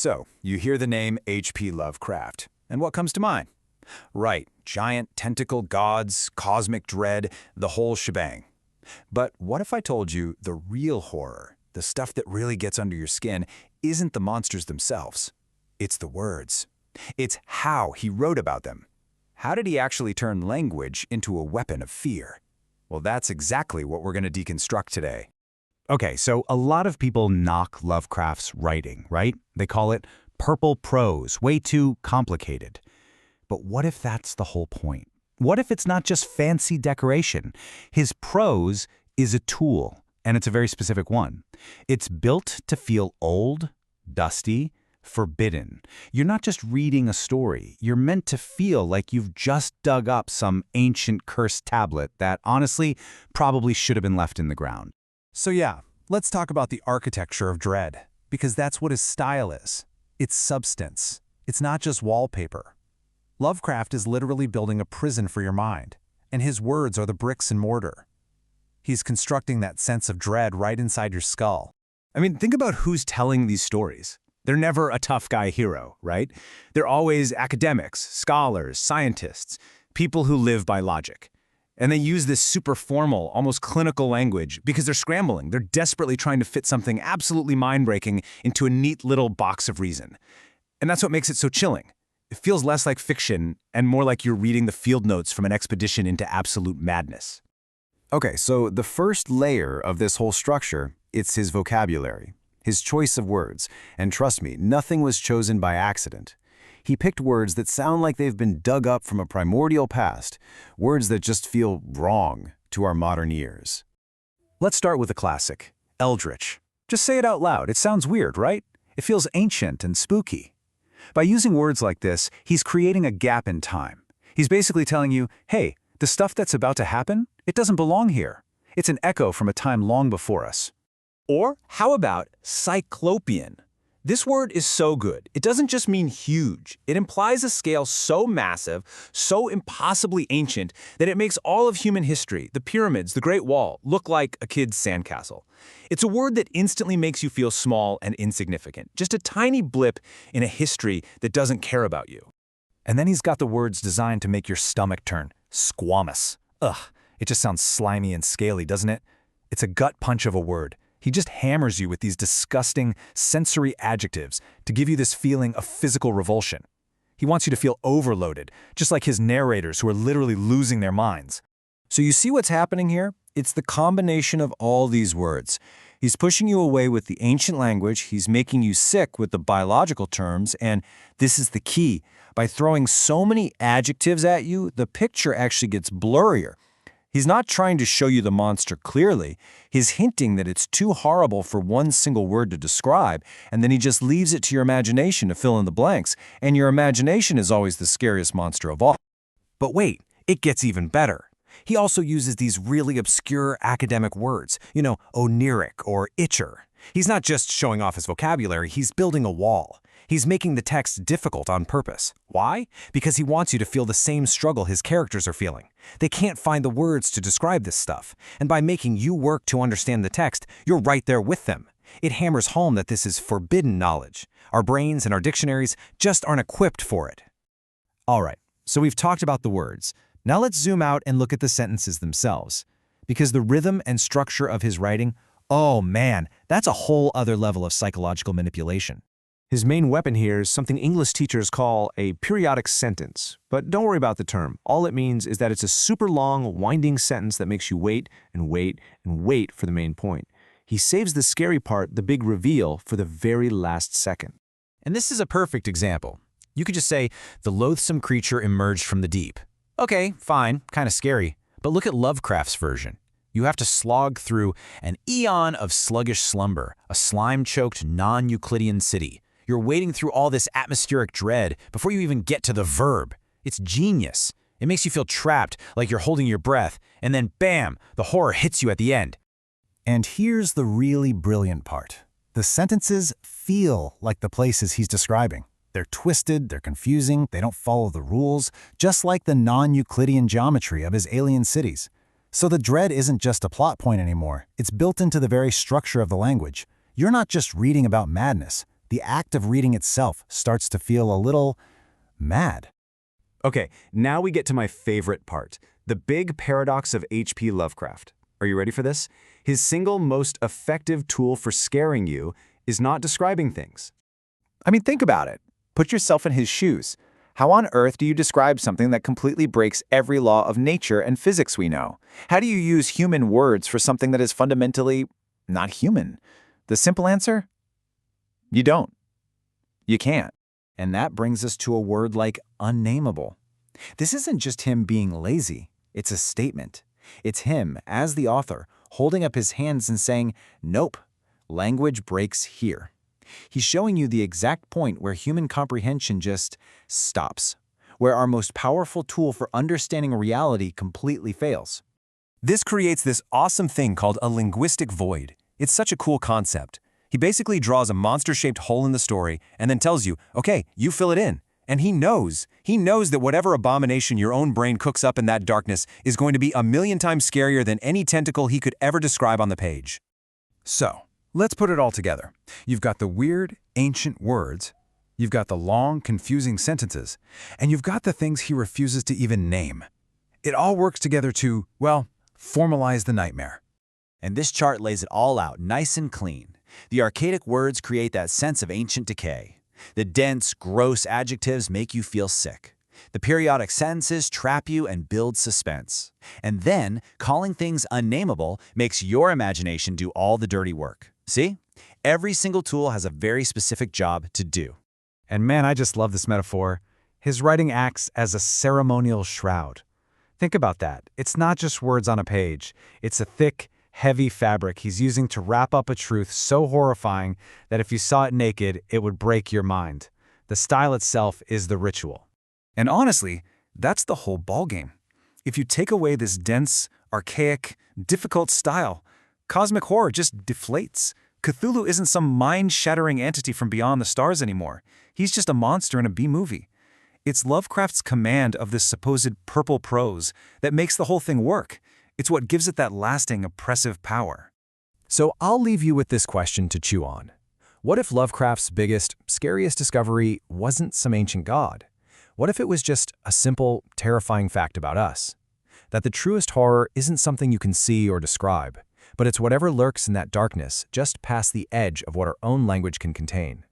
So, you hear the name H.P. Lovecraft, and what comes to mind? Right, giant tentacle gods, cosmic dread, the whole shebang. But what if I told you the real horror, the stuff that really gets under your skin, isn't the monsters themselves? It's the words. It's how he wrote about them. How did he actually turn language into a weapon of fear? Well, that's exactly what we're going to deconstruct today. Okay, so a lot of people knock Lovecraft's writing, right? They call it purple prose, way too complicated. But what if that's the whole point? What if it's not just fancy decoration? His prose is a tool, and it's a very specific one. It's built to feel old, dusty, forbidden. You're not just reading a story. You're meant to feel like you've just dug up some ancient cursed tablet that, honestly, probably should have been left in the ground. So yeah, let's talk about the architecture of dread, because that's what his style is. It's substance. It's not just wallpaper. Lovecraft is literally building a prison for your mind, and his words are the bricks and mortar. He's constructing that sense of dread right inside your skull. I mean, think about who's telling these stories. They're never a tough guy hero, right? They're always academics, scholars, scientists, people who live by logic. And they use this super formal, almost clinical language because they're scrambling. They're desperately trying to fit something absolutely mind-breaking into a neat little box of reason. And that's what makes it so chilling. It feels less like fiction and more like you're reading the field notes from an expedition into absolute madness. Okay, so the first layer of this whole structure, it's his vocabulary, his choice of words. And trust me, nothing was chosen by accident. He picked words that sound like they've been dug up from a primordial past, words that just feel wrong to our modern ears. Let's start with a classic, eldritch. Just say it out loud. It sounds weird, right? It feels ancient and spooky. By using words like this, he's creating a gap in time. He's basically telling you, hey, the stuff that's about to happen, it doesn't belong here. It's an echo from a time long before us. Or how about cyclopean? This word is so good. It doesn't just mean huge. It implies a scale so massive, so impossibly ancient, that it makes all of human history, the pyramids, the Great Wall, look like a kid's sandcastle. It's a word that instantly makes you feel small and insignificant, just a tiny blip in a history that doesn't care about you. And then he's got the words designed to make your stomach turn. Squamous. Ugh, it just sounds slimy and scaly, doesn't it? It's a gut punch of a word. He just hammers you with these disgusting sensory adjectives to give you this feeling of physical revulsion. He wants you to feel overloaded, just like his narrators who are literally losing their minds. So you see what's happening here? It's the combination of all these words. He's pushing you away with the ancient language, he's making you sick with the biological terms, and this is the key. By throwing so many adjectives at you, the picture actually gets blurrier. He's not trying to show you the monster clearly. He's hinting that it's too horrible for one single word to describe, and then he just leaves it to your imagination to fill in the blanks, and your imagination is always the scariest monster of all. But wait, it gets even better. He also uses these really obscure academic words, oniric or itcher. He's not just showing off his vocabulary, he's building a wall. He's making the text difficult on purpose. Why? Because he wants you to feel the same struggle his characters are feeling. They can't find the words to describe this stuff, and by making you work to understand the text, you're right there with them. It hammers home that this is forbidden knowledge. Our brains and our dictionaries just aren't equipped for it. All right, so we've talked about the words. Now let's zoom out and look at the sentences themselves. Because the rhythm and structure of his writing, oh man, that's a whole other level of psychological manipulation. His main weapon here is something English teachers call a periodic sentence. But don't worry about the term. All it means is that it's a super long, winding sentence that makes you wait and wait and wait for the main point. He saves the scary part, the big reveal, for the very last second. And this is a perfect example. You could just say, the loathsome creature emerged from the deep. Okay, fine, kind of scary. But look at Lovecraft's version. You have to slog through an eon of sluggish slumber, a slime-choked, non-Euclidean city. You're wading through all this atmospheric dread before you even get to the verb. It's genius. It makes you feel trapped, like you're holding your breath, and then bam, the horror hits you at the end. And here's the really brilliant part. The sentences feel like the places he's describing. They're twisted, they're confusing, they don't follow the rules, just like the non-Euclidean geometry of his alien cities. So the dread isn't just a plot point anymore. It's built into the very structure of the language. You're not just reading about madness. The act of reading itself starts to feel a little mad. Okay, now we get to my favorite part, the big paradox of H.P. Lovecraft. Are you ready for this? His single most effective tool for scaring you is not describing things. I mean, think about it. Put yourself in his shoes. How on earth do you describe something that completely breaks every law of nature and physics we know? How do you use human words for something that is fundamentally not human? The simple answer? You don't. You can't. And that brings us to a word like unnameable. This isn't just him being lazy. It's a statement. It's him, as the author, holding up his hands and saying, nope, language breaks here. He's showing you the exact point where human comprehension just stops, where our most powerful tool for understanding reality completely fails. This creates this awesome thing called a linguistic void. It's such a cool concept. He basically draws a monster-shaped hole in the story and then tells you, okay, you fill it in. And he knows that whatever abomination your own brain cooks up in that darkness is going to be 1,000,000 times scarier than any tentacle he could ever describe on the page. So, let's put it all together. You've got the weird, ancient words, you've got the long, confusing sentences, and you've got the things he refuses to even name. It all works together to, well, formalize the nightmare. And this chart lays it all out nice and clean. The archaic words create that sense of ancient decay. The dense, gross adjectives make you feel sick. The periodic sentences trap you and build suspense. And then, calling things unnameable makes your imagination do all the dirty work. See? Every single tool has a very specific job to do. And man, I just love this metaphor. His writing acts as a ceremonial shroud. Think about that. It's not just words on a page. It's a thick, heavy fabric he's using to wrap up a truth so horrifying that if you saw it naked, it would break your mind. The style itself is the ritual. And honestly, that's the whole ballgame. If you take away this dense, archaic, difficult style, cosmic horror just deflates. Cthulhu isn't some mind-shattering entity from beyond the stars anymore. He's just a monster in a B-movie. It's Lovecraft's command of this supposed purple prose that makes the whole thing work. It's what gives it that lasting, oppressive power. So I'll leave you with this question to chew on. What if Lovecraft's biggest, scariest discovery wasn't some ancient god? What if it was just a simple, terrifying fact about us? That the truest horror isn't something you can see or describe, but it's whatever lurks in that darkness just past the edge of what our own language can contain.